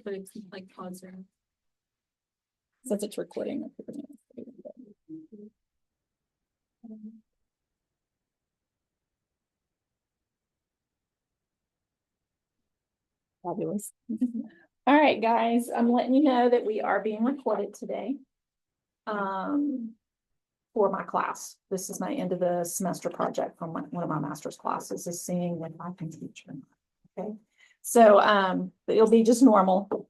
But it's like pausing. Since it's recording. Fabulous. All right, guys, I'm letting you know that we are being recorded today. For my class. This is my end of the semester project from one of my master's classes, is seeing if I can teach or not. Okay. So it'll be just normal.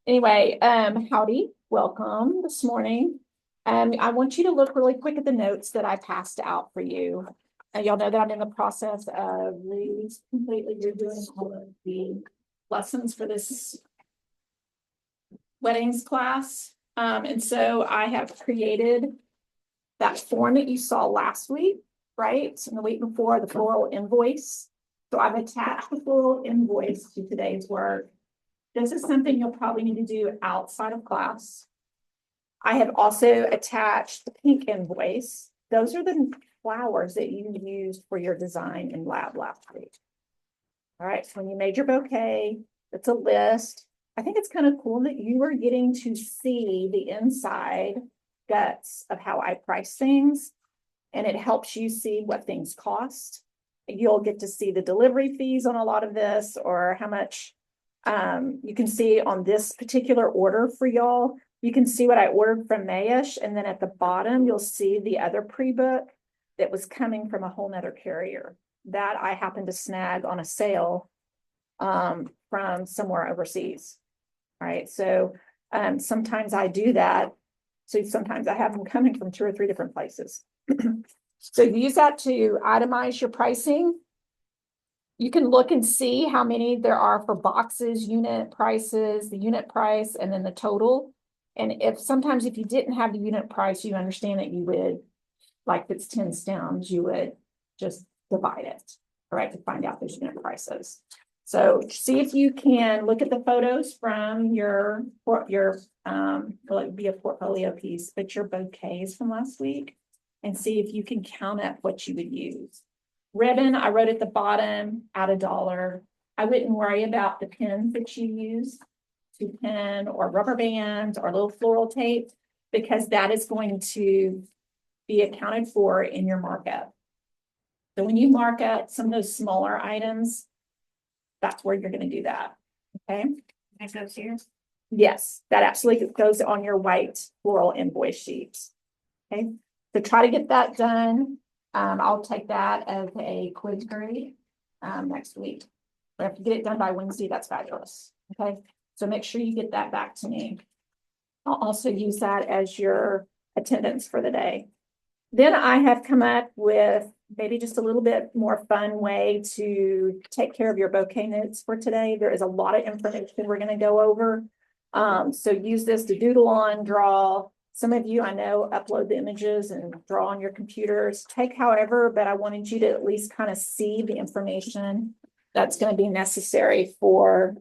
Anyway, howdy, welcome this morning. I want you to look really quick at the notes that I passed out for you. Y'all know that I'm in the process of completely redoing all of the lessons for this weddings class. And so I have created that form that you saw last week, right? And the week before, the floral invoice. So I've attached the floral invoice to today's work. This is something you'll probably need to do outside of class. I have also attached the pink invoice. Those are the flowers that you used for your design in lab last week. All right, so when you made your bouquet, it's a list. I think it's kind of cool that you are getting to see the inside guts of how I price things, and it helps you see what things cost. You'll get to see the delivery fees on a lot of this, or how much you can see on this particular order for y'all. You can see what I ordered from Mayish, and then at the bottom you'll see the other pre-book that was coming from a whole nother carrier that I happened to snag on a sale from somewhere overseas. All right, so sometimes I do that. So sometimes I have them coming from 2 or 3 different places. So use that to itemize your pricing. You can look and see how many there are for boxes, unit prices, the unit price, and then the total. And sometimes if you didn't have the unit price, you understand that you would, like if it's 10 stems, you would just divide it, all right, to find out those unit prices. So see if you can look at the photos from your well, it would be a portfolio piece, but your bouquets from last week, and see if you can count up what you would use. Ribbon, I wrote at the bottom at $1. I wouldn't worry about the pins that you use, 2 pin or rubber bands or little floral tape, because that is going to be accounted for in your markup. So when you mark up some of those smaller items, that's where you're going to do that. Okay. That goes here. Yes, that absolutely goes on your white floral invoice sheets. Okay. So try to get that done. I'll take that as a quiz grade next week. But if you get it done by Wednesday, that's fabulous. Okay. So make sure you get that back to me. I'll also use that as your attendance for the day. Then I have come up with maybe just a little bit more fun way to take care of your bouquet notes for today. There is a lot of information we're going to go over. So use this to doodle on, draw. Some of you I know upload the images and draw on your computers. Take however, but I wanted you to at least kind of see the information that's going to be necessary for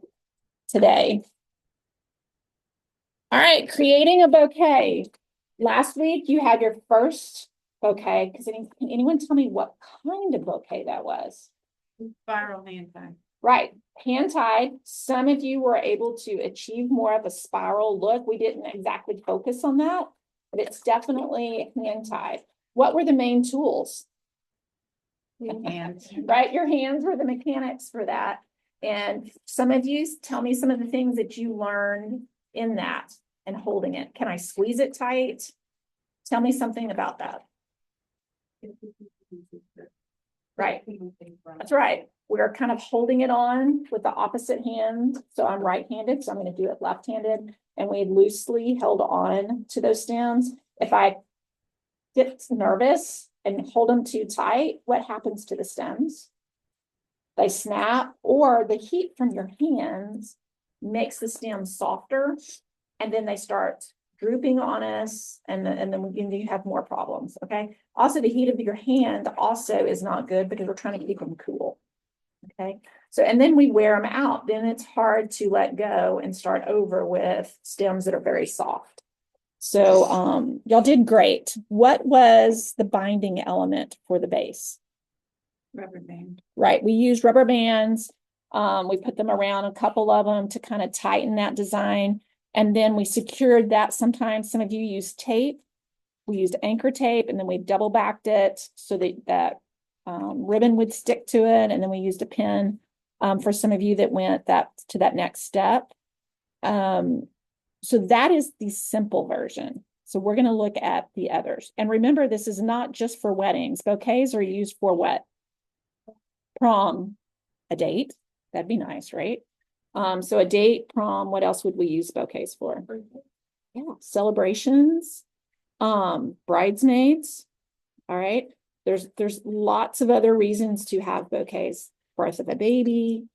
today. All right, creating a bouquet. Last week you had your first bouquet. Can anyone tell me what kind of bouquet that was? Spiral hand tie. Right, hand tied. Some of you were able to achieve more of a spiral look. We didn't exactly focus on that, but it's definitely hand tied. What were the main tools? Your hands. Right, your hands were the mechanics for that. And some of you tell me some of the things that you learned in that and holding it. Can I squeeze it tight? Tell me something about that. Right, that's right. We're kind of holding it on with the opposite hand. So I'm right-handed, so I'm going to do it left-handed. And we loosely held on to those stems. If I get nervous and hold them too tight, what happens to the stems? They snap, or the heat from your hands makes the stems softer, and then they start drooping on us, and then you have more problems. Okay. Also, the heat of your hand also is not good because we're trying to keep them cool. Okay. So, and then we wear them out. Then it's hard to let go and start over with stems that are very soft. So, y'all did great. What was the binding element for the base? Rubber band. Right. We used rubber bands. We put them around a couple of them to kind of tighten that design. And then we secured that. Sometimes some of you use tape. We used anchor tape, and then we double backed it so that ribbon would stick to it. And then we used a pin for some of you that went to that next step. So that is the simple version. So we're going to look at the others. And remember, this is not just for weddings. Bouquets are used for what? Prom, a date. That'd be nice, right? So a date, prom, what else would we use bouquets for? Yeah, celebrations, bridesmaids. All right. There's lots of other reasons to have bouquets. Birth of a baby.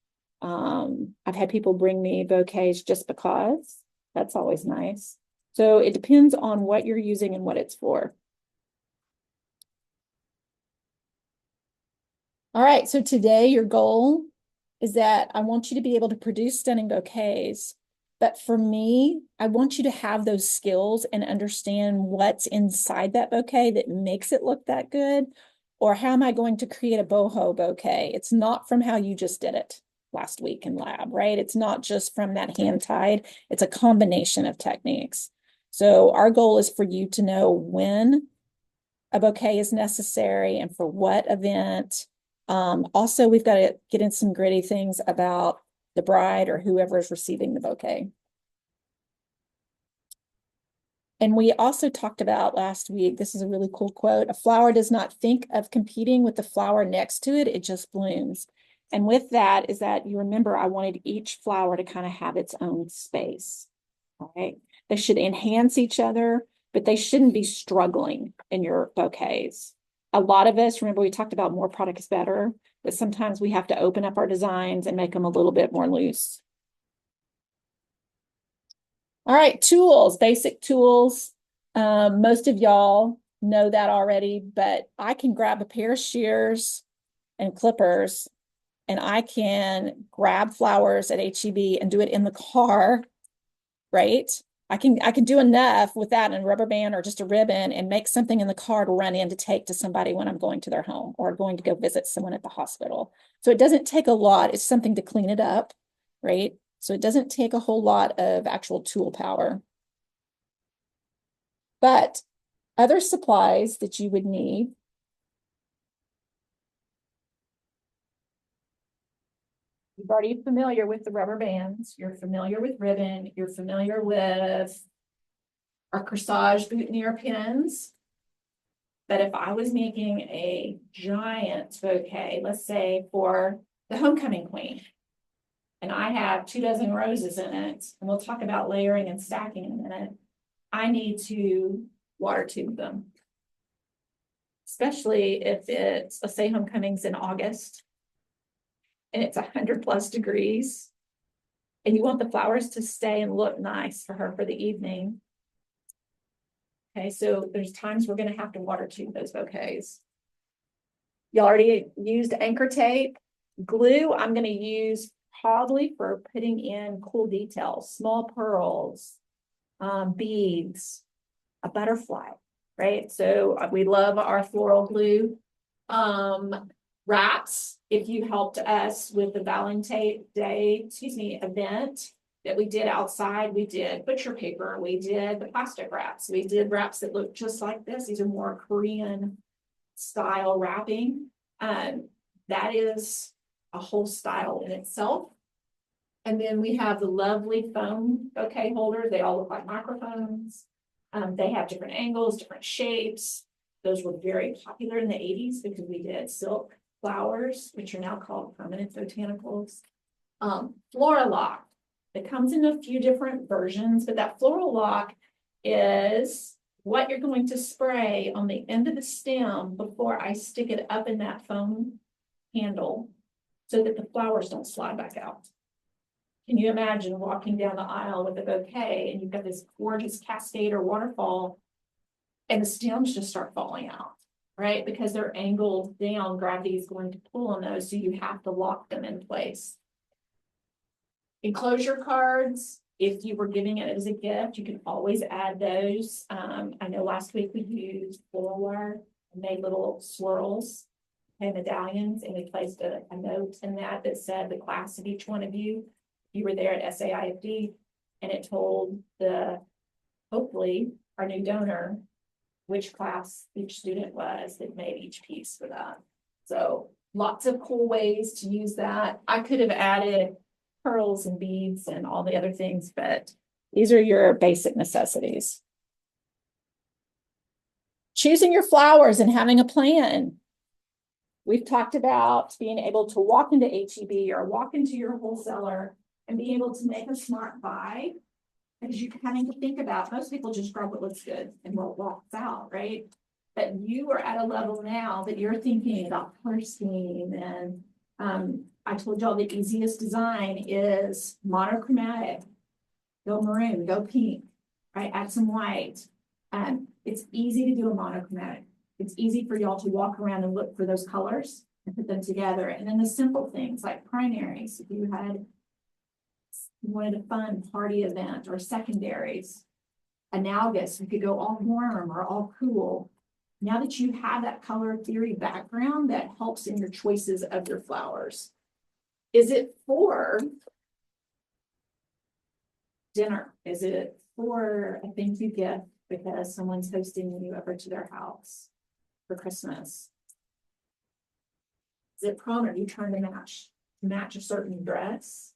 I've had people bring me bouquets just because. That's always nice. So it depends on what you're using and what it's for. All right, so today your goal is that I want you to be able to produce stunning bouquets. But for me, I want you to have those skills and understand what's inside that bouquet that makes it look that good. Or how am I going to create a boho bouquet? It's not from how you just did it last week in lab, right? It's not just from that hand tied. It's a combination of techniques. So our goal is for you to know when a bouquet is necessary and for what event. Also, we've got to get in some gritty things about the bride or whoever is receiving the bouquet. And we also talked about last week, this is a really cool quote, a flower does not think of competing with the flower next to it, it just blooms. And with that is that you remember I wanted each flower to kind of have its own space, all right? They should enhance each other, but they shouldn't be struggling in your bouquets. A lot of us, remember we talked about more product is better, but sometimes we have to open up our designs and make them a little bit more loose. All right, tools, basic tools. Most of y'all know that already, but I can grab a pair of shears and clippers, and I can grab flowers at HEB and do it in the car, right? I can do enough with that and a rubber band or just a ribbon and make something in the car to run in to take to somebody when I'm going to their home or going to go visit someone at the hospital. So it doesn't take a lot. It's something to clean it up, right? So it doesn't take a whole lot of actual tool power. But other supplies that you would need you're already familiar with the rubber bands. You're familiar with ribbon. You're familiar with our corsage boutonniere pins. But if I was making a giant bouquet, let's say for the homecoming queen, and I have 24 roses in it, and we'll talk about layering and stacking in a minute, I need to water tube them. Especially if it's, let's say homecoming's in August, and it's 100+ degrees, and you want the flowers to stay and look nice for her for the evening. Okay, so there's times we're going to have to water tube those bouquets. You already used anchor tape. Glue, I'm going to use probably for putting in cool details, small pearls, beads, a butterfly, right? So we love our floral glue. Wraps, if you helped us with the Valentine Day, event that we did outside, we did butcher paper, we did the plastic wraps, we did wraps that look just like this. These are more Korean style wrapping. That is a whole style in itself. And then we have the lovely foam bouquet holders. They all look like microphones. They have different angles, different shapes. Those were very popular in the 80s because we did silk flowers, which are now called permanent botanicals. Floral lock. It comes in a few different versions, but that floral lock is what you're going to spray on the end of the stem before I stick it up in that foam handle so that the flowers don't slide back out. Can you imagine walking down the aisle with a bouquet and you've got this gorgeous cascade or waterfall and the stems just start falling out, right? Because they're angled down, gravity is going to pull on those, so you have to lock them in place. Enclosure cards, if you were giving it as a gift, you can always add those. I know last week we used floral wire and made little swirls medallions, and we placed a note in that said the class of each one of you. You were there at SAIFD, and it told hopefully our new donor which class each student was that made each piece for that. So lots of cool ways to use that. I could have added pearls and beads and all the other things, but these are your basic necessities. Choosing your flowers and having a plan. We've talked about being able to walk into HEB or walk into your wholesaler and be able to make a smart buy, because you're having to think about, most people just grab what looks good and what walks out, right? But you are at a level now that you're thinking about color scheme, and I told y'all the easiest design is monochromatic. Go maroon, go pink, right? Add some white. It's easy to do a monochromatic. It's easy for y'all to walk around and look for those colors and put them together. And then the simple things like primaries, if you wanted a fun party event, or secondaries, analogous, you could go all warm or all cool. Now that you have that color theory background, that helps in your choices of your flowers. Is it for dinner? Is it for a thank you gift because someone's hosting you over to their house for Christmas? Is it prom? Are you trying to match a certain dress?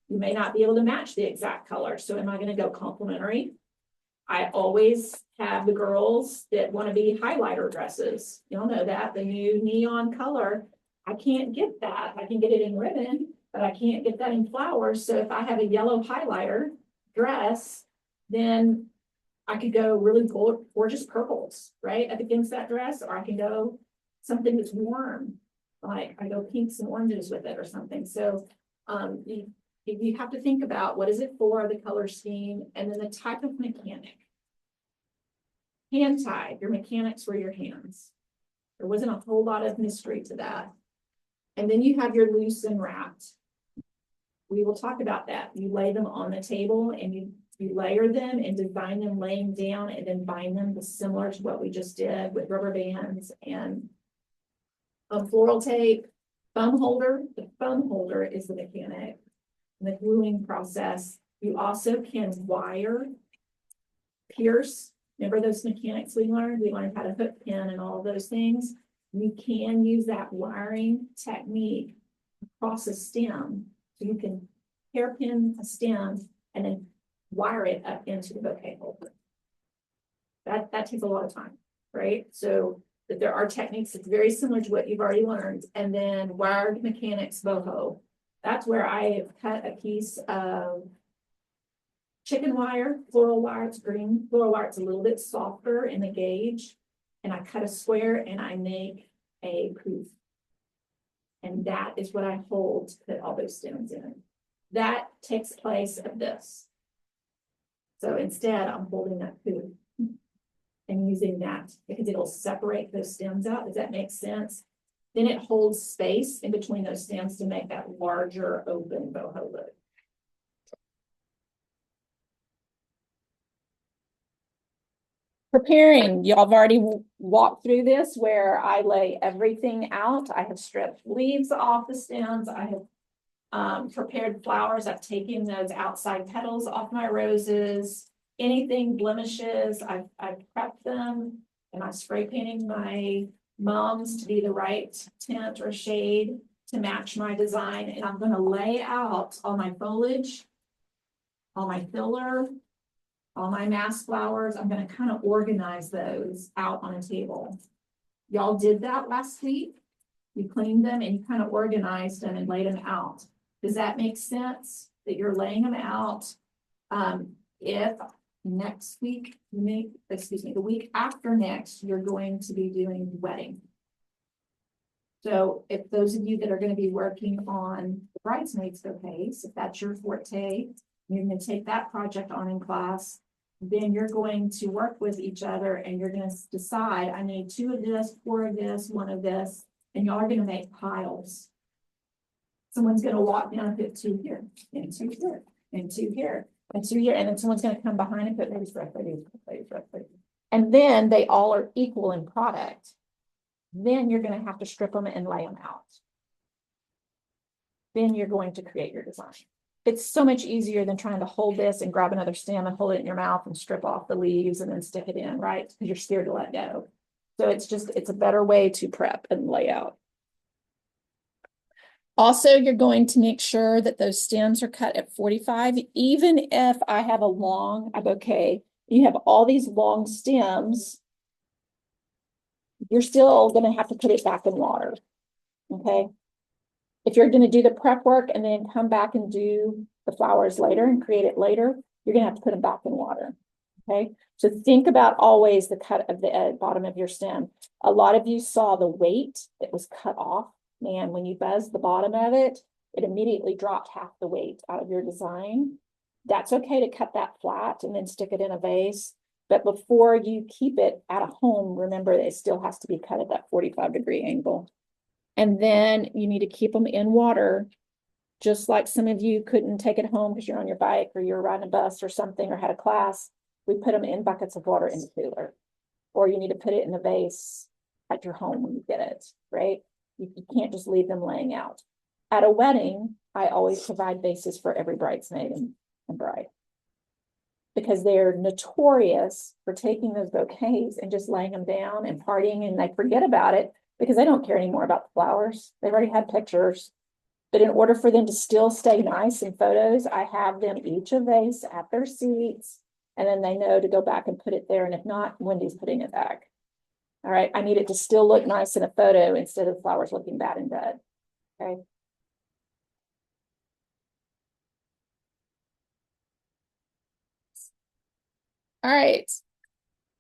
You may not be able to match the exact color. So am I going to go complementary? I always have the girls that want to be highlighter dresses. You'll know that, the new neon color. I can't get that. I can get it in ribbon, but I can't get that in flowers. So if I have a yellow highlighter dress, then I could go really gorgeous purples, right, up against that dress, or I can go something that's warm, like I go pinks and oranges with it or something. So you have to think about what is it for, the color scheme, and then the type of mechanic. Hand tied, your mechanics were your hands. There wasn't a whole lot of mystery to that. And then you have your loose and wrapped. We will talk about that. You lay them on the table and you layer them and design them laying down, and then bind them similar to what we just did with rubber bands and floral tape. Foam holder, the foam holder is the mechanic. In the gluing process, you also can wire, pierce. Remember those mechanics we learned? We learned how to hook pin and all of those things. You can use that wiring technique across a stem. So you can hairpin a stem and then wire it up into the bouquet holder. That takes a lot of time, right? So that there are techniques that's very similar to what you've already learned. And then wired mechanics boho. That's where I have cut a piece of chicken wire, floral wire. It's green floral wire. It's a little bit softer in the gauge. And I cut a square and I make a poof. And that is what I hold to put all those stems in. That takes place of this. So instead, I'm holding that poof and using that because it'll separate those stems out. Does that make sense? Then it holds space in between those stems to make that larger open boho look. Preparing, y'all have already walked through this where I lay everything out. I have stripped leaves off the stems. I have prepared flowers. I've taken those outside petals off my roses. Anything blemishes, I've prepped them, and I'm spray painting my mums to be the right tint or shade to match my design. And I'm going to lay out all my foliage, all my filler, all my mass flowers. I'm going to kind of organize those out on a table. Y'all did that last week. You cleaned them and you kind of organized them and laid them out. Does that make sense that you're laying them out? If next week, the week after next, you're going to be doing the wedding. So if those of you that are going to be working on the bridesmaids bouquets, if that's your forte, you're going to take that project on in class, then you're going to work with each other and you're going to decide, I need 2 of this, 4 of this, 1 of this, and y'all are going to make piles. Someone's going to walk down and put 2 here, and 2 here, and 2 here, and 2 here, and then someone's going to come behind and put maybe. And then they all are equal in product. Then you're going to have to strip them and lay them out. Then you're going to create your design. It's so much easier than trying to hold this and grab another stem and hold it in your mouth and strip off the leaves and then stick it in, right? Because you're scared to let go. So it's a better way to prep and lay out. Also, you're going to make sure that those stems are cut at 45. Even if I have a bouquet, you have all these long stems, you're still going to have to put it back in water. Okay. If you're going to do the prep work and then come back and do the flowers later and create it later, you're going to have to put them back in water. Okay. So think about always the cut of the bottom of your stem. A lot of you saw the weight that was cut off. Man, when you buzz the bottom of it, it immediately dropped half the weight out of your design. That's okay to cut that flat and then stick it in a vase. But before you keep it at a home, remember that it still has to be cut at that 45-degree angle. And then you need to keep them in water, just like some of you couldn't take it home because you're on your bike or you're riding a bus or something or had a class. We put them in buckets of water in the cooler. Or you need to put it in a vase at your home when you get it, right? You can't just leave them laying out. At a wedding, I always provide vases for every bridesmaid and bride, because they're notorious for taking those bouquets and just laying them down and partying, and they forget about it because they don't care anymore about the flowers. They've already had pictures. But in order for them to still stay nice in photos, I have them each a vase at their seats, and then they know to go back and put it there. And if not, Wendy's putting it back. All right, I need it to still look nice in a photo instead of flowers looking bad in bed. Okay. All right.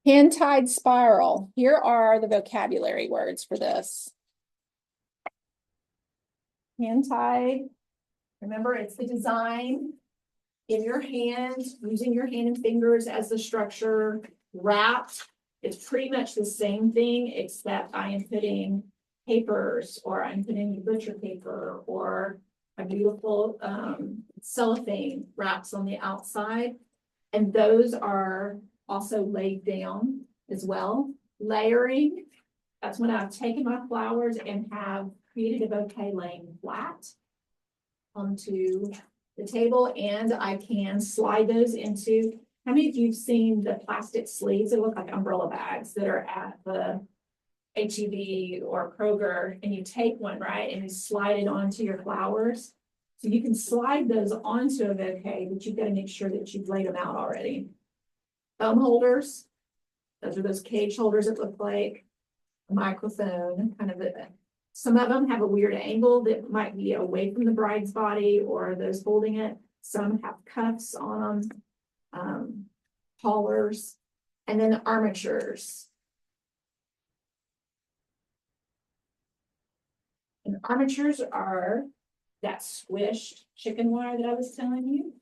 Hand-tied spiral. Here are the vocabulary words for this. Hand-tied. Remember, it's the design in your hand, using your hand and fingers as the structure. Wrapped. It's pretty much the same thing, except I am putting papers, or I'm putting butcher paper, or a beautiful cellophane wraps on the outside. And those are also laid down as well. Layering, that's when I've taken my flowers and have created a bouquet laying flat onto the table, and I can slide those into. How many of you have seen the plastic sleeves that look like umbrella bags that are at the HEB or Kroger, and you take one, right, and you slide it onto your flowers? So you can slide those onto a bouquet, but you've got to make sure that you've laid them out already. Thumb holders, those are those cage holders that look like a microphone, kind of some of them have a weird angle that might be away from the bride's body or those holding it. Some have cuffs on them, collars, and then armatures. And armatures are that squished chicken wire that I was telling you.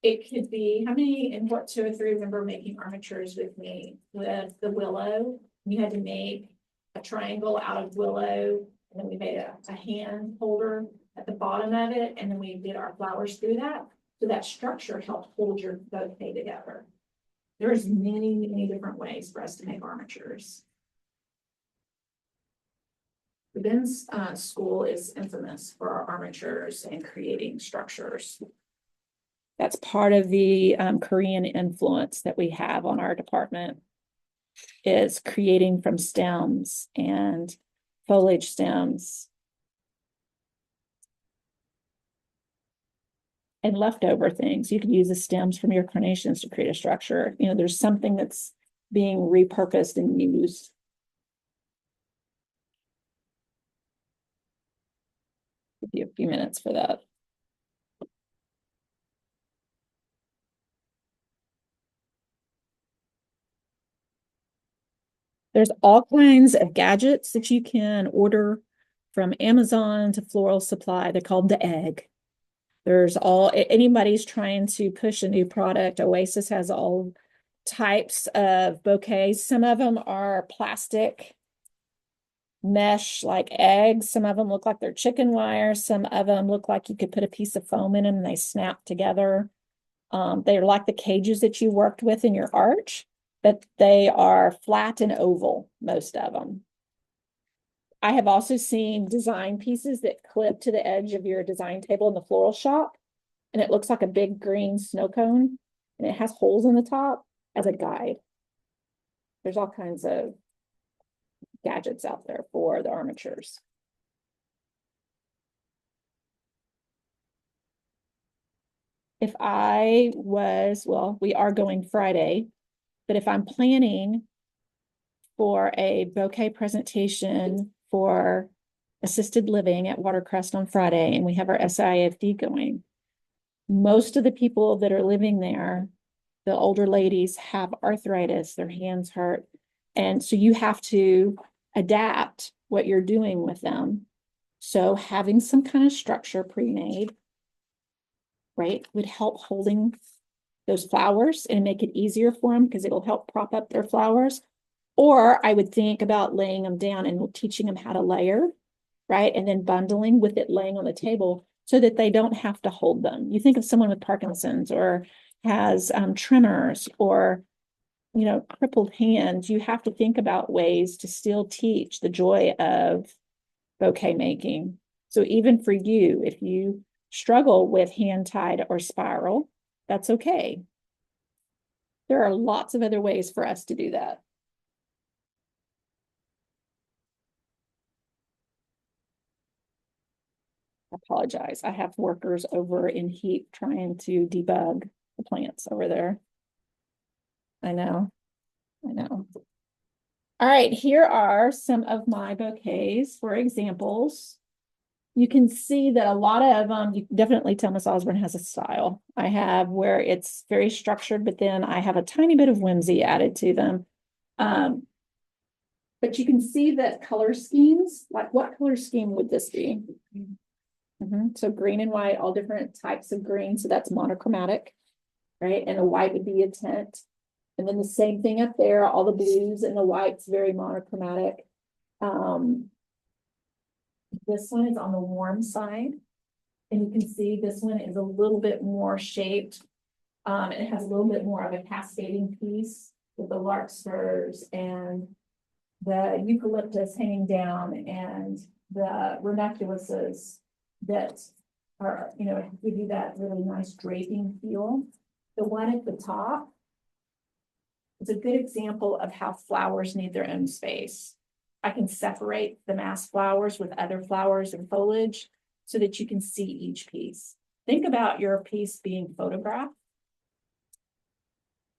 It could be, how many in HORT 203 remember making armatures with me with the willow? You had to make a triangle out of willow, and then we made a hand holder at the bottom of it, and then we did our flowers through that. So that structure helped hold your bouquet together. There's many, many different ways for us to make armatures. The Ben's school is infamous for our armatures and creating structures. That's part of the Korean influence that we have on our department, is creating from stems and foliage stems and leftover things. You could use the stems from your carnations to create a structure. You know, there's something that's being repurposed and used. Give you a few minutes for that. There's all kinds of gadgets that you can order from Amazon to Floral Supply. They're called the egg. There's anybody's trying to push a new product. Oasis has all types of bouquets. Some of them are plastic mesh like eggs. Some of them look like they're chicken wire. Some of them look like you could put a piece of foam in them and they snap together. They're like the cages that you worked with in your arch, but they are flat and oval, most of them. I have also seen design pieces that clip to the edge of your design table in the floral shop. And it looks like a big green snow cone and it has holes in the top as a guide. There's all kinds of gadgets out there for the armatures. If I was, well, we are going Friday, but if I'm planning for a bouquet presentation for assisted living at Watercrest on Friday, and we have our SIFD going, most of the people that are living there, the older ladies, have arthritis, their hands hurt. And so you have to adapt what you're doing with them. So having some kind of structure pre-made, right, would help holding those flowers and make it easier for them because it'll help prop up their flowers. Or I would think about laying them down and teaching them how to layer, right? And then bundling with it laying on the table so that they don't have to hold them. You think of someone with Parkinson's or has tremors or, you know, crippled hands, you have to think about ways to still teach the joy of bouquet making. So even for you, if you struggle with hand tied or spiral, that's okay. There are lots of other ways for us to do that. I apologize. I have workers over in heat trying to debug the plants over there. I know. All right, here are some of my bouquets for examples. You can see that a lot of them, you can definitely tell Miss Osborne has a style. I have where it's very structured, but then I have a tiny bit of whimsy added to them. But you can see that color schemes, like what color scheme would this be? So green and white, all different types of green. So that's monochromatic, right? And a white would be a tint. And then the same thing up there, all the blues and the whites, very monochromatic. This one is on the warm side. And you can see this one is a little bit more shaped. It has a little bit more of a cascading piece with the larkspurs and the eucalyptus hanging down and the ranunculuses that are, you know, give you that really nice draping feel. The one at the top is a good example of how flowers need their own space. I can separate the mass flowers with other flowers and foliage so that you can see each piece. Think about your piece being photographed.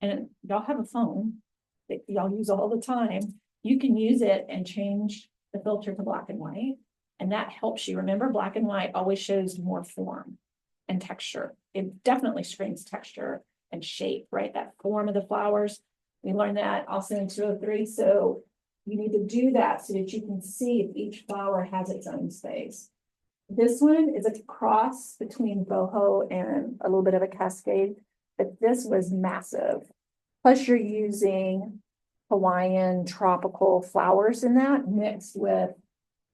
And y'all have a phone that y'all use all the time. You can use it and change the filter to black and white. And that helps you. Remember, black and white always shows more form and texture. It definitely screams texture and shape, right? That form of the flowers. We learned that also in 203. So you need to do that so that you can see if each flower has its own space. This one is a cross between boho and a little bit of a cascade, but this was massive. Plus you're using Hawaiian tropical flowers in that mixed with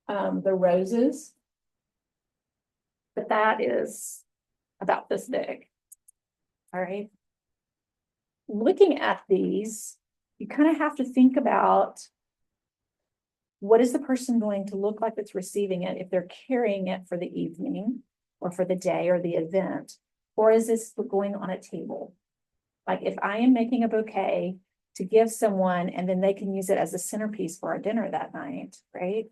the roses. But that is about this big. All right. Looking at these, you kind of have to think about what is the person going to look like that's receiving it if they're carrying it for the evening or for the day or the event, or is this going on a table? Like if I am making a bouquet to give someone and then they can use it as a centerpiece for our dinner that night, right?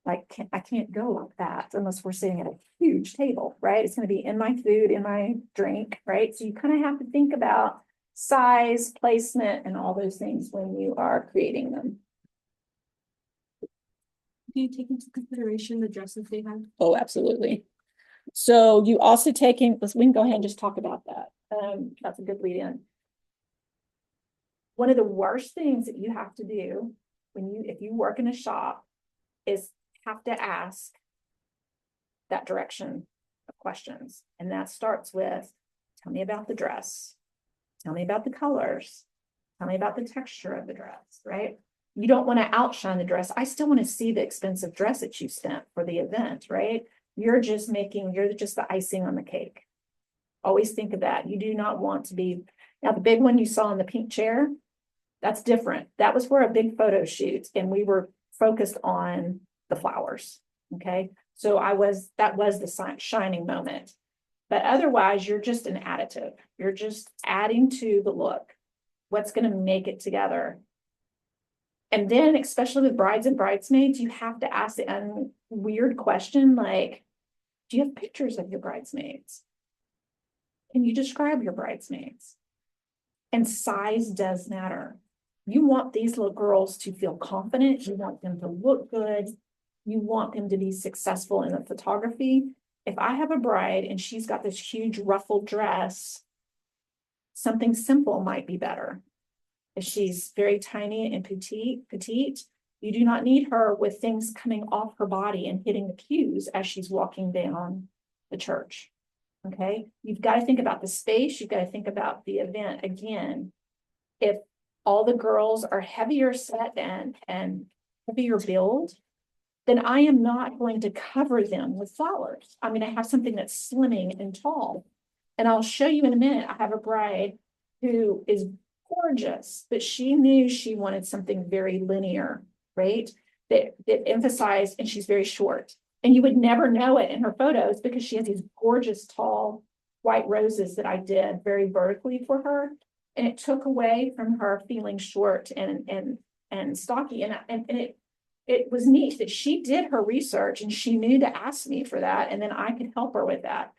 Like I can't go like that unless we're sitting at a huge table, right? It's going to be in my food, in my drink, right? So you kind of have to think about size, placement, and all those things when you are creating them. Do you take into consideration the dresses they have? Oh, absolutely. So you also taking, we can go ahead and just talk about that. That's a good lead in. One of the worst things that you have to do if you work in a shop is have to ask that direction of questions. And that starts with, tell me about the dress. Tell me about the colors. Tell me about the texture of the dress, right? You don't want to outshine the dress. I still want to see the expensive dress that you spent for the event, right? You're just the icing on the cake. Always think of that. You do not want to be, now the big one you saw in the pink chair, that's different. That was for a big photo shoot and we were focused on the flowers. Okay. So that was the shining moment. But otherwise, you're just an additive. You're just adding to the look. What's going to make it together? And then, especially with brides and bridesmaids, you have to ask the weird question like, do you have pictures of your bridesmaids? Can you describe your bridesmaids? And size does matter. You want these little girls to feel confident. You want them to look good. You want them to be successful in the photography. If I have a bride and she's got this huge ruffled dress, something simple might be better. If she's very tiny and petite, you do not need her with things coming off her body and hitting the pews as she's walking down the church. Okay, you've got to think about the space. You've got to think about the event. Again, if all the girls are heavier set and heavier build, then I am not going to cover them with flowers. I'm going to have something that's slimming and tall. And I'll show you in a minute. I have a bride who is gorgeous, but she knew she wanted something very linear, right? That emphasized, and she's very short. And you would never know it in her photos because she has these gorgeous, tall white roses that I did very vertically for her. And it took away from her feeling short and stocky. And it was neat that she did her research and she knew to ask me for that. And then I could help her with that.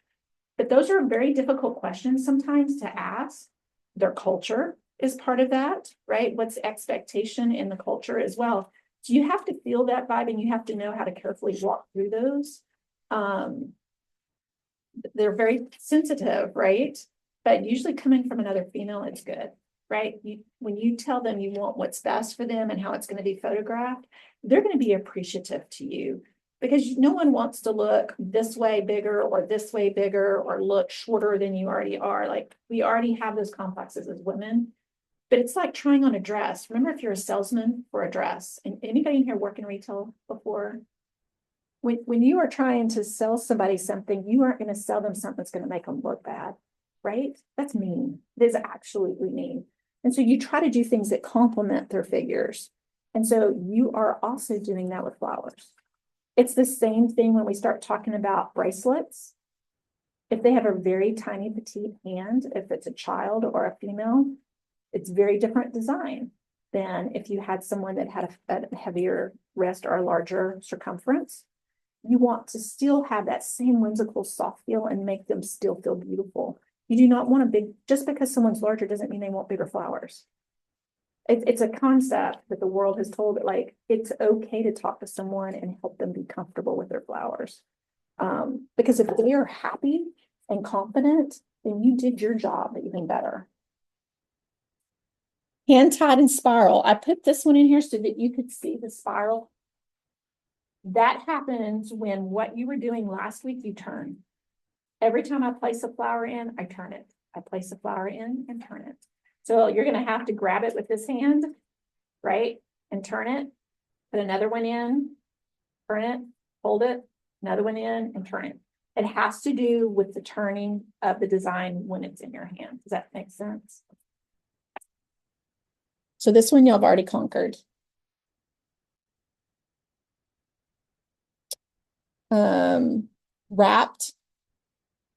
But those are very difficult questions sometimes to ask. Their culture is part of that, right? What's the expectation in the culture as well? So you have to feel that vibe and you have to know how to carefully walk through those. They're very sensitive, right? But usually coming from another female, it's good, right? When you tell them you want what's best for them and how it's going to be photographed, they're going to be appreciative to you because no one wants to look this way bigger or this way bigger or look shorter than you already are. Like we already have those complexes as women, but it's like trying on a dress. Remember, if you're a salesman for a dress, and anybody in here work in retail before? When you are trying to sell somebody something, you aren't going to sell them something that's going to make them look bad, right? That's mean. It is absolutely mean. And so you try to do things that complement their figures. And so you are also doing that with flowers. It's the same thing when we start talking about bracelets. If they have a very tiny, petite hand, if it's a child or a female, it's very different design than if you had someone that had a heavier wrist or a larger circumference. You want to still have that same whimsical soft feel and make them still feel beautiful. You do not want a big, just because someone's larger doesn't mean they want bigger flowers. It's a concept that the world has told it, like, it's okay to talk to someone and help them be comfortable with their flowers. Because if they are happy and confident, then you did your job even better. Hand tied and spiral. I put this one in here so that you could see the spiral. That happens when what you were doing last week, you turn. Every time I place a flower in, I turn it. I place a flower in and turn it. So you're going to have to grab it with this hand, right? And turn it, put another one in, turn it, hold it, another one in and turn it. It has to do with the turning of the design when it's in your hand. Does that make sense? So this one y'all have already conquered. Wrapped.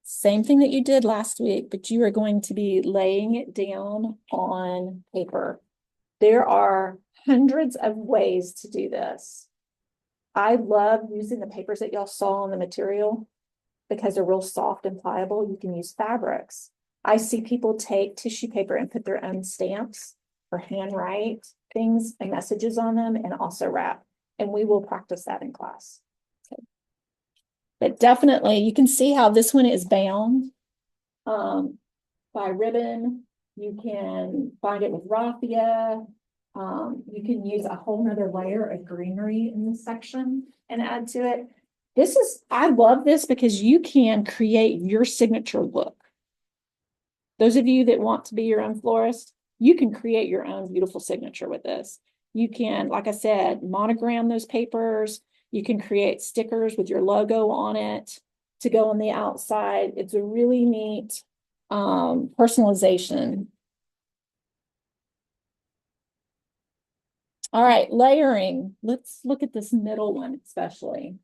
Same thing that you did last week, but you are going to be laying it down on paper. There are hundreds of ways to do this. I love using the papers that y'all saw on the material because they're real soft and pliable. You can use fabrics. I see people take tissue paper and put their own stamps or handwrite things and messages on them and also wrap. And we will practice that in class. Okay. But definitely, you can see how this one is bound by ribbon. You can bind it with raffia. You can use a whole nother layer of greenery in this section and add to it. I love this because you can create your signature look. Those of you that want to be your own florist, you can create your own beautiful signature with this. You can, like I said, monogram those papers. You can create stickers with your logo on it to go on the outside. It's a really neat personalization. All right, layering. Let's look at this middle one especially.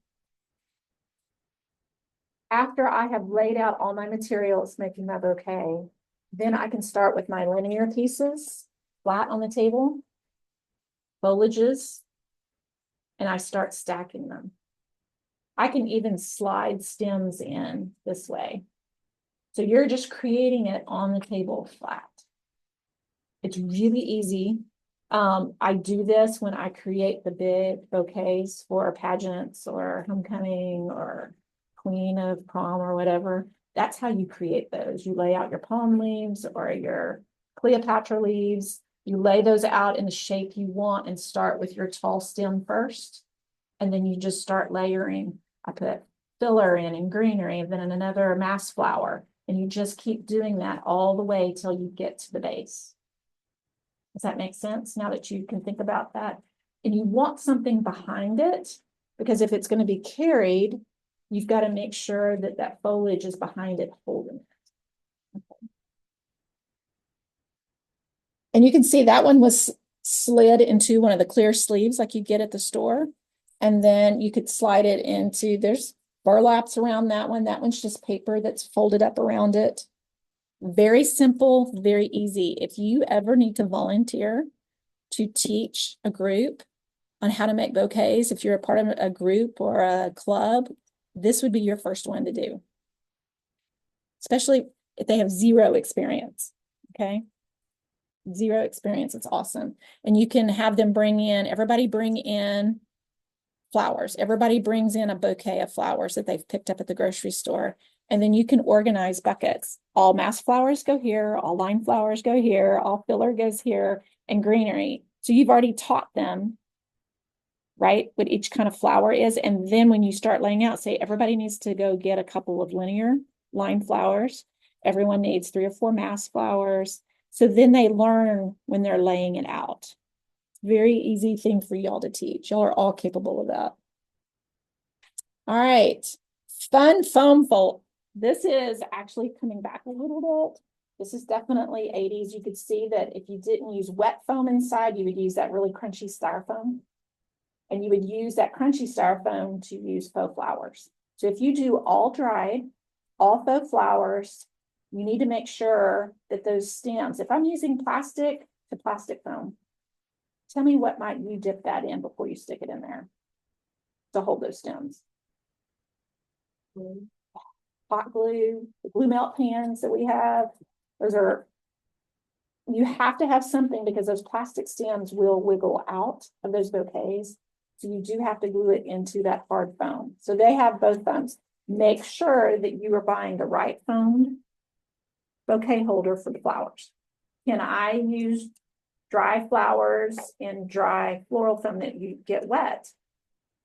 After I have laid out all my materials, making my bouquet, then I can start with my linear pieces, flat on the table, foliages, and I start stacking them. I can even slide stems in this way. So you're just creating it on the table flat. It's really easy. I do this when I create the big bouquets for pageants or homecoming or queen of prom or whatever. That's how you create those. You lay out your palm leaves or your Cleopatra leaves. You lay those out in the shape you want and start with your tall stem first. And then you just start layering. I put filler in and greenery, and then another mass flower. And you just keep doing that all the way till you get to the base. Does that make sense now that you can think about that? And you want something behind it, because if it's going to be carried, you've got to make sure that that foliage is behind it holding it. Okay. And you can see that one was slid into one of the clear sleeves like you get at the store. And then you could slide it into, there's burlaps around that one. That one's just paper that's folded up around it. Very simple, very easy. If you ever need to volunteer to teach a group on how to make bouquets, if you're a part of a group or a club, this would be your first one to do. Especially if they have zero experience, okay? Zero experience, it's awesome. And you can have them everybody bring in flowers. Everybody brings in a bouquet of flowers that they've picked up at the grocery store. And then you can organize buckets. All mass flowers go here, all line flowers go here, all filler goes here, and greenery. So you've already taught them, right, what each kind of flower is. And then when you start laying out, say everybody needs to go get a couple of linear line flowers. Everyone needs 3 or 4 mass flowers. So then they learn when they're laying it out. Very easy thing for y'all to teach. Y'all are all capable of that. All right. Fun foam fold. This is actually coming back a little bit. This is definitely 80s. You could see that if you didn't use wet foam inside, you would use that really crunchy styrofoam. And you would use that crunchy styrofoam to use faux flowers. So if you do all dried, all faux flowers, you need to make sure that those stems, if I'm using plastic to plastic foam, tell me what might you dip that in before you stick it in there to hold those stems. Hot glue, the glue melt pans that we have, you have to have something because those plastic stems will wiggle out of those bouquets. So you do have to glue it into that hard foam. So they have both foams. Make sure that you are buying the right foamed bouquet holder for the flowers. Can I use dry flowers and dry floral foam that you get wet?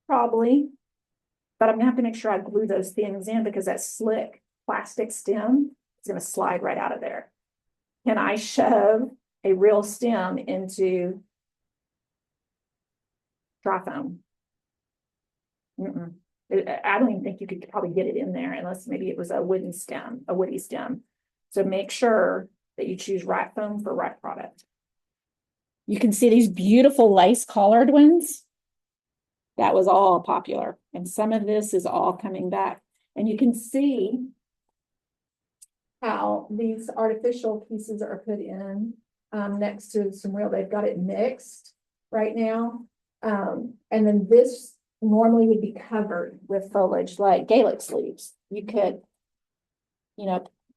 Probably. But I'm gonna have to make sure I glue those things in because that slick plastic stem is gonna slide right out of there. Can I shove a real stem into dry foam? I don't even think you could probably get it in there unless maybe it was a wooden stem, a woody stem. So make sure that you choose right foam for right product. You can see these beautiful lace collared ones. That was all popular. And some of this is all coming back. And you can see how these artificial pieces are put in next to some real, they've got it mixed right now. And then this normally would be covered with foliage like Gaelic sleeves. You could,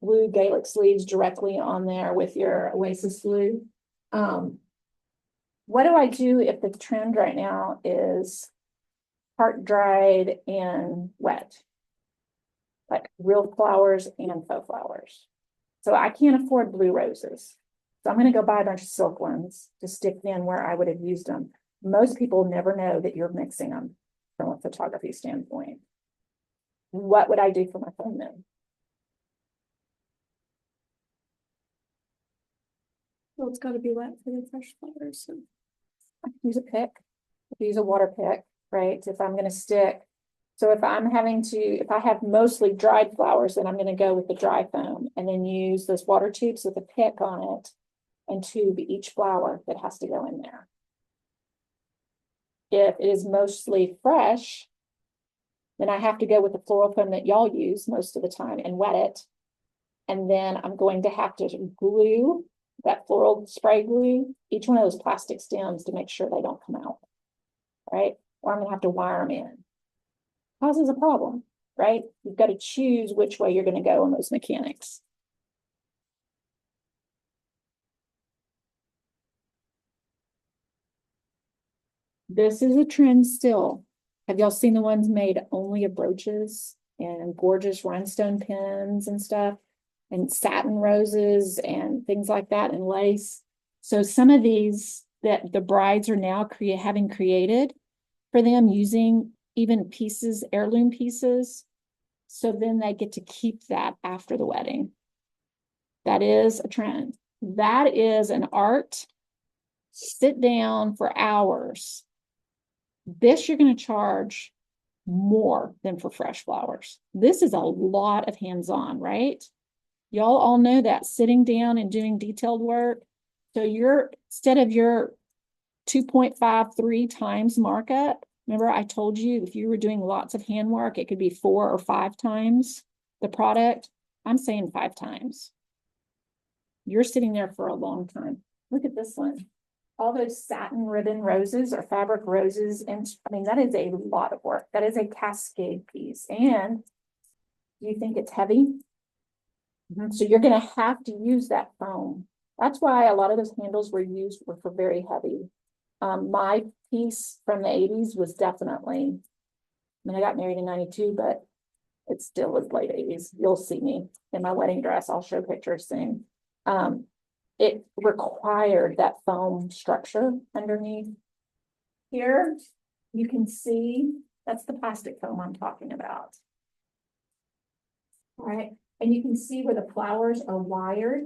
glue Gaelic sleeves directly on there with your Oasis glue. What do I do if the trend right now is part dried and wet? Like real flowers and faux flowers. So I can't afford blue roses. So I'm going to go buy a bunch of silk ones to stick in where I would have used them. Most people never know that you're mixing them from a photography standpoint. What would I do for my phone then? Well, it's got to be wet for the fresh flowers. So. I can use a pick. I can use a water pick, right? If I'm going to stick. So if I have mostly dried flowers, then I'm going to go with the dry foam and then use those water tubes with a pick on it and tube each flower that has to go in there. If it is mostly fresh, then I have to go with the floral foam that y'all use most of the time and wet it. And then I'm going to have to glue that floral spray glue, each one of those plastic stems to make sure they don't come out, right? Or I'm gonna have to wire them in. Causes a problem, right? You've got to choose which way you're gonna go on those mechanics. This is a trend still. Have y'all seen the ones made only of brooches and gorgeous rhinestone pins and stuff? And satin roses and things like that and lace. So some of these that the brides are now having created for them using even pieces, heirloom pieces. So then they get to keep that after the wedding. That is a trend. That is an art. Sit down for hours. This you're going to charge more than for fresh flowers. This is a lot of hands-on, right? Y'all all know that, sitting down and doing detailed work. So instead of your 2.53 times markup, remember I told you if you were doing lots of handwork, it could be 4 or 5 times the product. I'm saying 5 times. You're sitting there for a long time. Look at this one. All those satin ribbon roses or fabric roses. And I mean, that is a lot of work. That is a cascade piece. And do you think it's heavy? So you're going to have to use that foam. That's why a lot of those handles were for very heavy. My piece from the 80s was definitely, I mean, I got married in 92, but it still was late 80s. You'll see me in my wedding dress. I'll show pictures soon. It required that foam structure underneath. Here, you can see, that's the plastic foam I'm talking about. All right. And you can see where the flowers are wired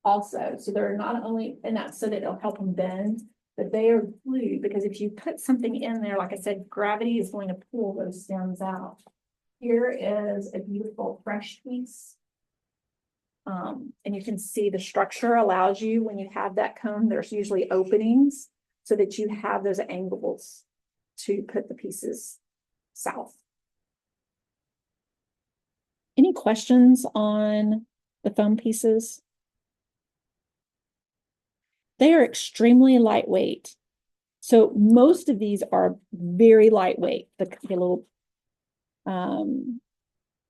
also. So they're not only, and that's so that it'll help them bend, but they are glued because if you put something in there, like I said, gravity is going to pull those stems out. Here is a beautiful fresh piece. And you can see the structure allows you, when you have that cone, there's usually openings so that you have those angles to put the pieces south. Any questions on the foam pieces? They are extremely lightweight. So most of these are very lightweight. The little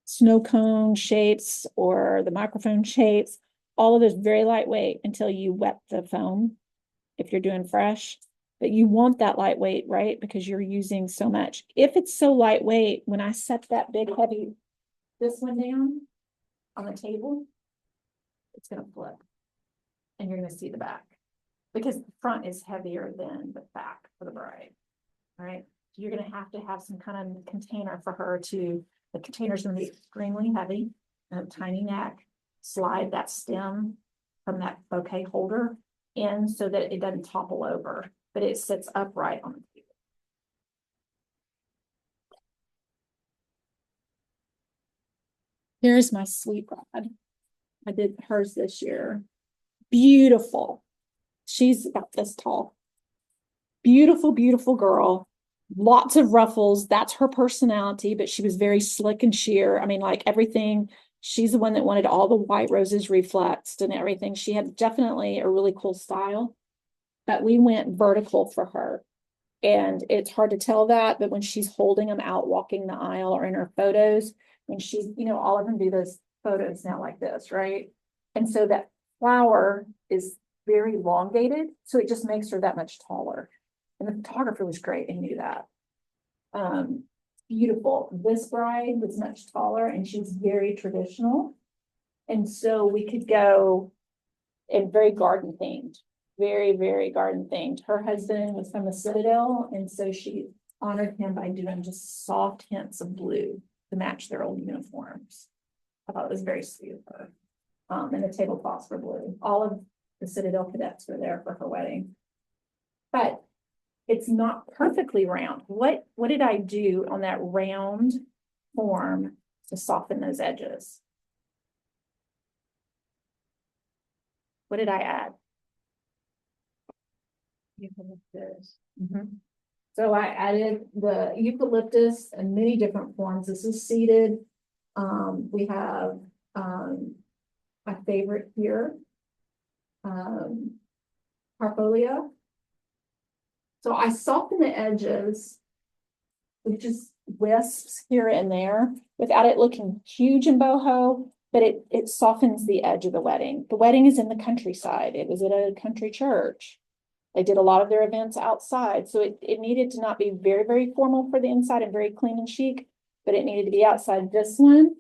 snow cone shapes or the microphone shapes, all of those very lightweight until you wet the foam if you're doing fresh. But you want that lightweight, right? Because you're using so much. If it's so lightweight, when I set that big heavy, this one down on the table, it's going to flip and you're going to see the back because the front is heavier than the back for the bride. All right. So you're going to have some kind of container for her to, the container's going to be extremely heavy, a tiny neck, slide that stem from that bouquet holder in so that it doesn't topple over, but it sits upright on the table. Here's my sweet bride. I did hers this year. Beautiful. She's about this tall. Beautiful, beautiful girl. Lots of ruffles. That's her personality, but she was very slick and sheer. I mean, like everything. She's the one that wanted all the white roses reflexed and everything. She had definitely a really cool style, but we went vertical for her. And it's hard to tell that, but when she's holding them out, walking the aisle or in her photos, when she's, all of them do those photos now like this, right? And so that flower is very elongated. So it just makes her that much taller. And the photographer was great and knew that. Beautiful. This bride was much taller and she's very traditional. And so we could go and very garden themed, very, very garden themed. Her husband was from the Citadel. And so she honored him by doing just soft hints of blue to match their old uniforms. I thought it was very sweet of her. And the tablecloths were blue. All of the Citadel cadets were there for her wedding. But it's not perfectly round. What did I do on that round form to soften those edges? What did I add? So I added the eucalyptus in many different forms. This is seeded. We have, my favorite here. Parfolia. So I soften the edges with just wisps here and there without it looking huge in boho, but it softens the edge of the wedding. The wedding is in the countryside. It was at a country church. They did a lot of their events outside. So it needed to not be very, very formal for the inside and very clean and chic, but it needed to be outside. This one,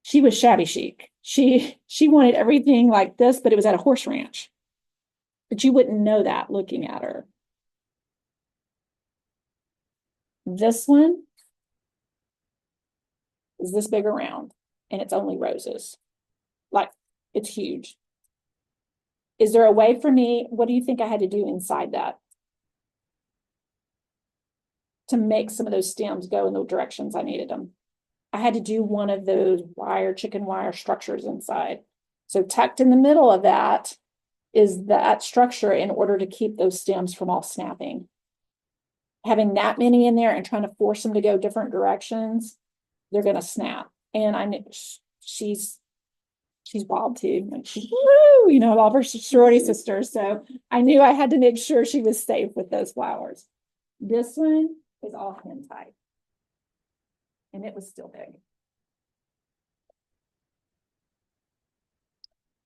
she was shabby chic. She wanted everything like this, but it was at a horse ranch. But you wouldn't know that looking at her. This one is this big around, and it's only roses. Like, it's huge. Is there a way for me? What do you think I had to do inside that to make some of those stems go in the directions I needed them? I had to do one of those chicken wire structures inside. So tucked in the middle of that is that structure in order to keep those stems from all snapping. Having that many in there and trying to force them to go different directions, they're going to snap. And I knew she's wild too. And she's woo, you know, all of her sorority sisters. So I knew I had to make sure she was safe with those flowers. This one is all hand tied. And it was still big.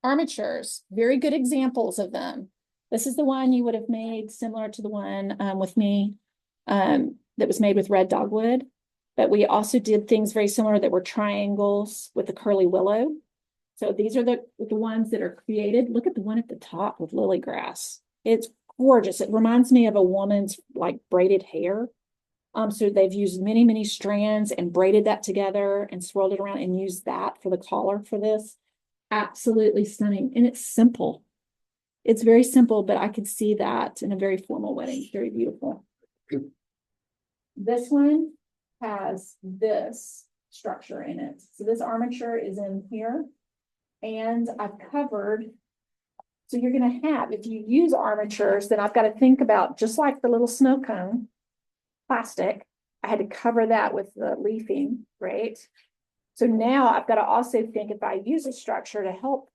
Armatures, very good examples of them. This is the one you would have made similar to the one with me that was made with red dogwood. But we also did things very similar that were triangles with the curly willow. So these are the ones that are created. Look at the one at the top with lily grass. It's gorgeous. It reminds me of a woman's like braided hair. So they've used many, many strands and braided that together and swirled it around and used that for the collar for this. Absolutely stunning. And it's simple. It's very simple, but I could see that in a very formal wedding. Very beautiful. This one has this structure in it. So this armature is in here. And I've covered, so you're going to have, if you use armatures, then I've got to think about, just like the little snow cone plastic, I had to cover that with the leafing, right? So now I've got to also think, if I use a structure to help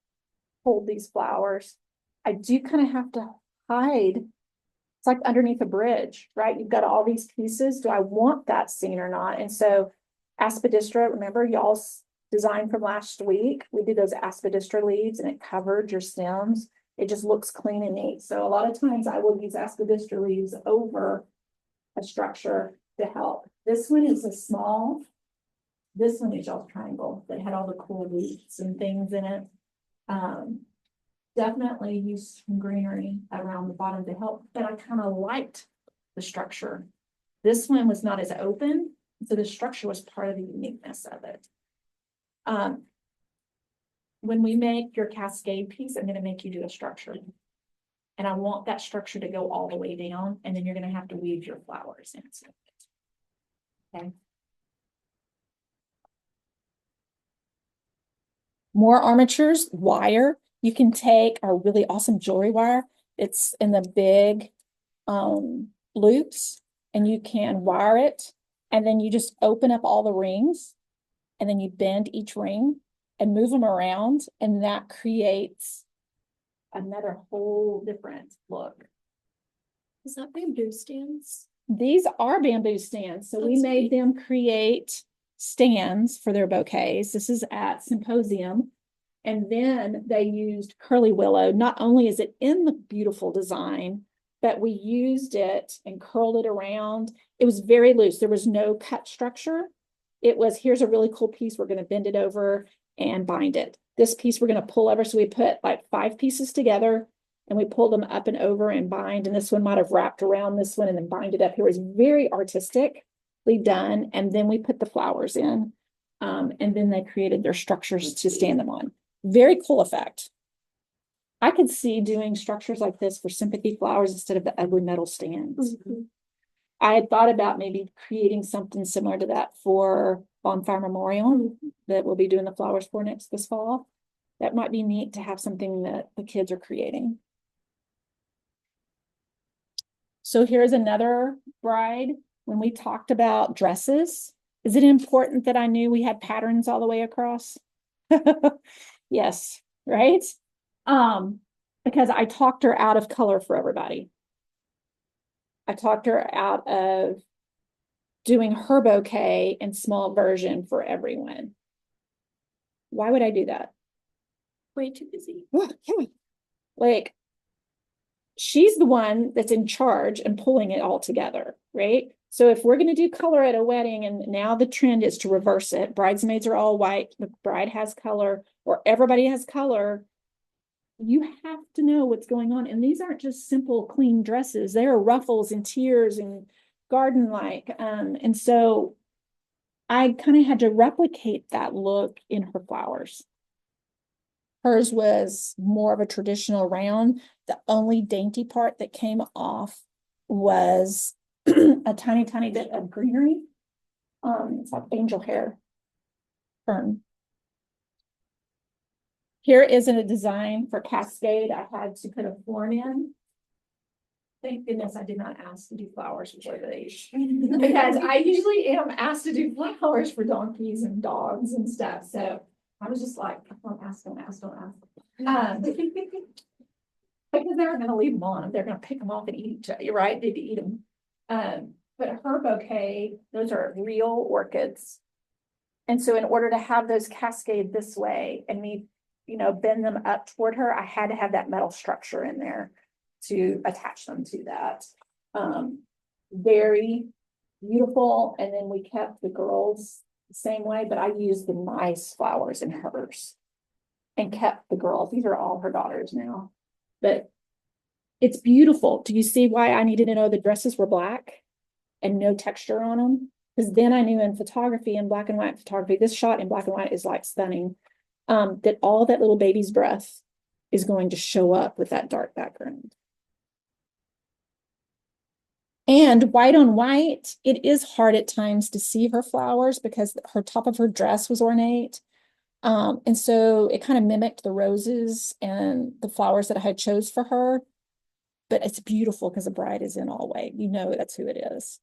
hold these flowers, I do kind of have to hide. It's like underneath a bridge, right? You've got all these pieces. Do I want that seen or not? And so aspidistra, remember y'all's design from last week? We did those aspidistra leaves and it covered your stems. It just looks clean and neat. So a lot of times I will use aspidistra leaves over a structure to help. This one is a small. This one is y'all's triangle that had all the cool roots and things in it. Definitely use some greenery around the bottom to help, but I kind of liked the structure. This one was not as open, so the structure was part of the uniqueness of it. When we make your cascade piece, I'm going to make you do a structure. And I want that structure to go all the way down, and then you're going to have to weave your flowers into it. Okay. More armatures, wire. You can take our really awesome jewelry wire. It's in the big loops, and you can wire it, and then you just open up all the rings, and then you bend each ring and move them around, and that creates another whole different look. Is that bamboo stands? These are bamboo stands. So we made them create stands for their bouquets. This is at Symposium. And then they used curly willow. Not only is it in the beautiful design, but we used it and curled it around. It was very loose. There was no cut structure. It was, here's a really cool piece. We're going to bend it over and bind it. This piece we're going to pull over. So we put like 5 pieces together and we pulled them up and over and bind. And this one might have wrapped around this one and then bind it up. It was very artistically done. And then we put the flowers in. And then they created their structures to stand them on. Very cool effect. I could see doing structures like this for sympathy flowers instead of the ugly metal stands. Mm-hmm. I had thought about maybe creating something similar to that for Bonfire Memorial that we'll be doing the flowers for this fall. That might be neat to have something that the kids are creating. So here's another bride. When we talked about dresses, is it important that I knew we had patterns all the way across? Yes, right? Because I talked her out of color for everybody. I talked her out of doing her bouquet in small version for everyone. Why would I do that? Way too busy. Like, she's the one that's in charge and pulling it all together, right? So if we're going to do color at a wedding, and now the trend is to reverse it, bridesmaids are all white, the bride has color, or everybody has color, you have to know what's going on. And these aren't just simple, clean dresses. There are ruffles and tiers and garden-like. And so I kind of had to replicate that look in her flowers. Hers was more of a traditional round. The only dainty part that came off was a tiny, tiny bit of greenery. It's like angel hair fern. Here isn't a design for Cascade. I had to put a form in. Thank goodness I did not ask to do flowers before the age. Because I usually am asked to do flowers for donkeys and dogs and stuff. So I was just like, don't ask, don't ask, don't ask. Because they're going to leave them on. They're going to pick them off and eat each other, right? They'd eat them. But her bouquet, those are real orchids. And so in order to have those cascade this way and me, bend them up toward her, I had to have that metal structure in there to attach them to that. Very beautiful. And then we kept the girls the same way, but I used the nice flowers in hers and kept the girls. These are all her daughters now. But it's beautiful. Do you see why I needed to know the dresses were black and no texture on them? Because then I knew in photography, in black and white photography, this shot in black and white is like stunning, that all that little baby's breath is going to show up with that dark background. And white on white, it is hard at times to see her flowers because her top of her dress was ornate. And so it kind of mimicked the roses and the flowers that I had chose for her. But it's beautiful because the bride is in all white. That's who it is.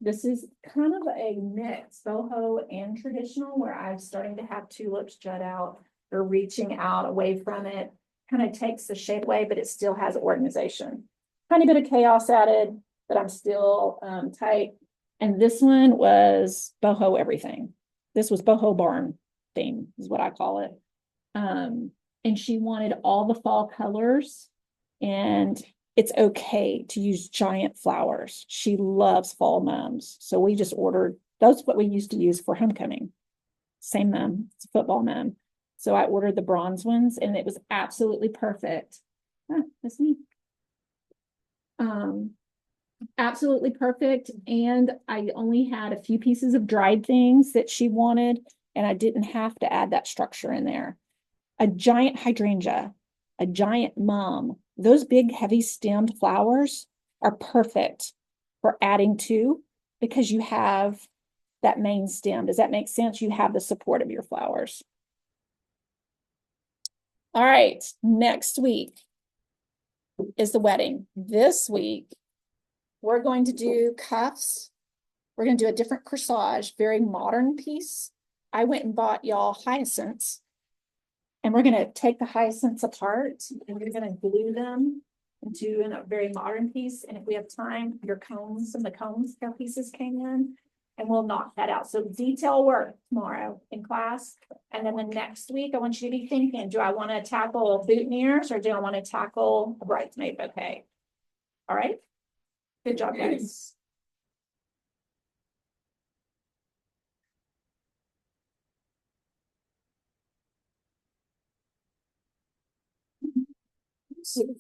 This is kind of a mix, boho and traditional, where I'm starting to have tulips jut out. They're reaching out away from it. Kind of takes the shape away, but it still has organization. Tiny bit of chaos added, but I'm still tight. And this one was boho everything. This was boho barn theme, is what I call it. And she wanted all the fall colors, and it's okay to use giant flowers. She loves fall mums. So we just ordered, that's what we used to use for homecoming. Same mum, it's a football mum. So I ordered the bronze ones and it was absolutely perfect. That's neat. Absolutely perfect. And I only had a few pieces of dried things that she wanted, and I didn't have to add that structure in there. A giant hydrangea, a giant mum, those big heavy stemmed flowers are perfect for adding to, because you have that main stem. Does that make sense? You have the support of your flowers. All right, next week is the wedding. This week, we're going to do cuffs. We're going to do a different corsage, very modern piece. I went and bought y'all hyacinths. And we're going to take the hyacinths apart and we're going to glue them into a very modern piece. And if we have time, your cones, some of the cones pieces came in, and we'll knock that out. So detail work tomorrow in class. And then the next week, I want you to be thinking, do I want to tackle boutonnieres or do I want to tackle a bridesmaid bouquet? All right. Good job, guys.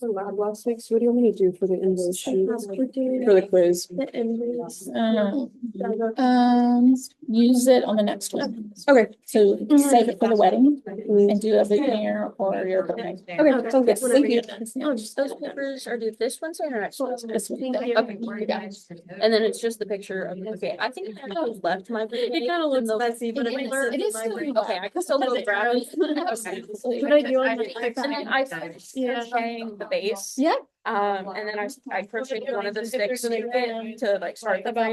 For lab last week, so what do you want me to do for the invoice sheet? For For the quiz? the invoice. Use it on the next one. Okay, So save it for the wedding and do a bouquet or your birthday. okay, sounds good. Thank you. Oh, just those papers, or do this one say or next one? This one. Okay, you got it. And then it's just the picture of, okay, I think I have left my. It kind of looks messy, but It is still Okay, I can still look around. Okay. What I do on my And then I finished crocheting the base. Yeah. And then I crocheted one of the sticks to it to like start the